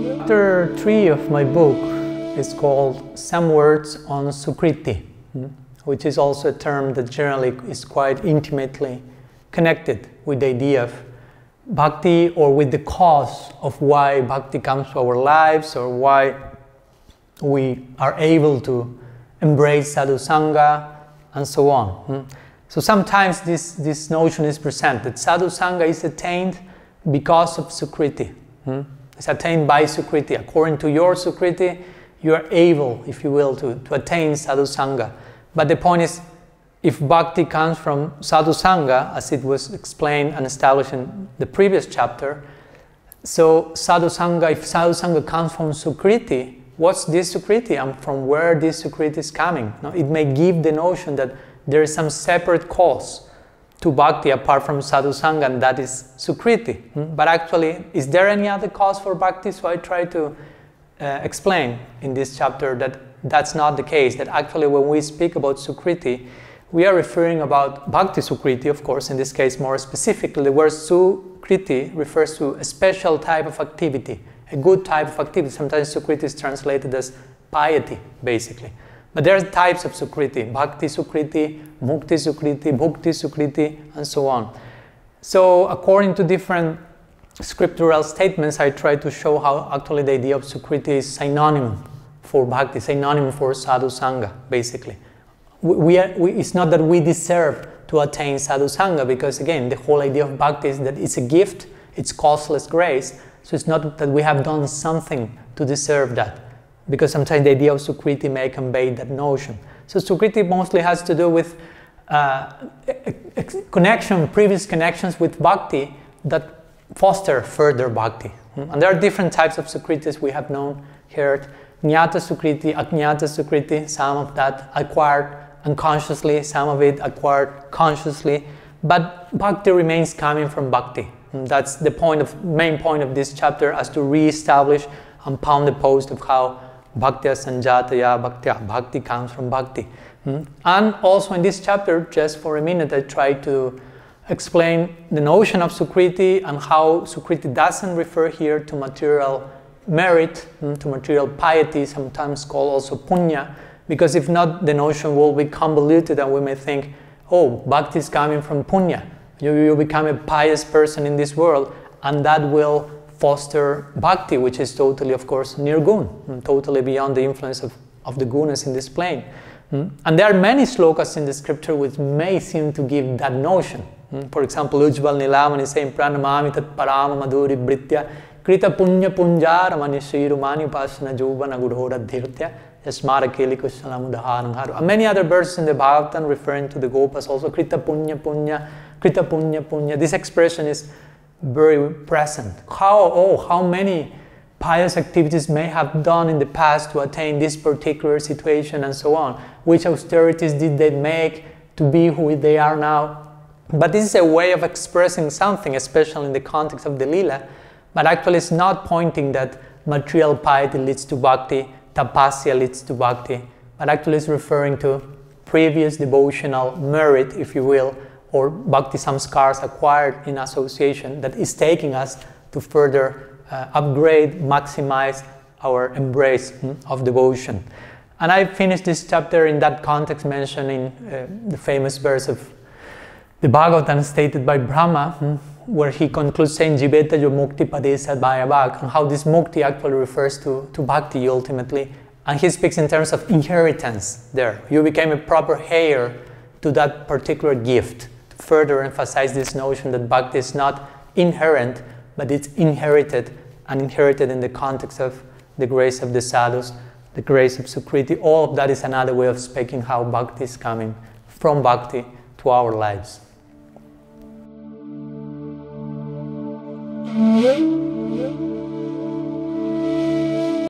Chapter 3 of my book is called Some Words on Sukriti, which is also a term that generally is quite intimately connected with the idea of bhakti, or with the cause of why bhakti comes to our lives, or why we are able to embrace sadhu sangha, and so on. So sometimes this notion is presented. Sadhu sangha is attained because of sukriti. It's attained by sukriti. According to your sukriti, you are able, if you will, to attain sadhu sangha. But the point is, if bhakti comes from sadhu sangha, as it was explained and established in the previous chapter, so sadhu sangha, if sadhu sangha comes from sukriti, what's this sukriti and from where this sukriti is coming? Now, it may give the notion that there is some separate cause to bhakti apart from sadhu sangha, and that is sukriti. But actually, is there any other cause for bhakti? So I try to explain in this chapter that that's not the case, that actually when we speak about sukriti, we are referring about bhakti sukriti, of course, in this case more specifically. The word sukriti refers to a special type of activity, a good type of activity. Sometimes sukriti is translated as piety, basically. But there are types of sukriti: bhakti sukriti, mukti sukriti, bhukti sukriti, and so on. So according to different scriptural statements, I try to show how actually the idea of sukriti is synonym for bhakti, synonym for sadhu sangha, basically. It's not that we deserve to attain sadhu sangha, because again, the whole idea of bhakti is that it's a gift, it's costless grace, so it's not that we have done something to deserve that, because sometimes the idea of sukriti may convey that notion. So sukriti mostly has to do with previous connections with bhakti that foster further bhakti. And there are different types of sukritis we have heard. Jnata sukriti, ajnata sukriti, some of that acquired unconsciously, some of it acquired consciously, but bhakti remains coming from bhakti. And that's the main point of this chapter, as to re-establish and pound the post of how bhaktya sanjataya bhaktya, bhakti comes from bhakti. And also in this chapter, just for a minute, I try to explain the notion of sukriti and how sukriti doesn't refer here to material merit, to material piety, sometimes called also punya, because if not, the notion will be convoluted and we may think, oh, bhakti is coming from punya. You become a pious person in this world, and that will foster bhakti, which is totally, of course, nirgun, totally beyond the influence of the gunas in this plane. And there are many slokas in the scripture which may seem to give that notion. For example, Ujjval Nilamani is saying, Pranamami tat parama madhuri britya krita punya punjara manishiru mani pasana jubana gudhora dhirtya yasmara keli kusalamudaharanharu. And many other verses in the Bhagavatam referring to the Gopas also, krita punya punya, krita punya punya. This expression is very present. How many pious activities may have done in the past to attain this particular situation, and so on. Which austerities did they make to be who they are now? But this is a way of expressing something, especially in the context of the lila, but actually it's not pointing that material piety leads to bhakti, tapasya leads to bhakti, but actually it's referring to previous devotional merit, if you will, or bhakti samskars acquired in association that is taking us to further upgrade, maximize our embrace of devotion. And I finished this chapter in that context, mentioning the famous verse of the Bhagavatam stated by Brahma, where he concludes saying, Jiveta jo mukti padesa bhayabhak, and how this mukti actually refers to bhakti ultimately. And he speaks in terms of inheritance there. You became a proper heir to that particular gift, to further emphasize this notion that bhakti is not inherent, but it's inherited, and inherited in the context of the grace of the sadhus, the grace of sukriti. All of that is another way of speaking how bhakti is coming from bhakti to our lives.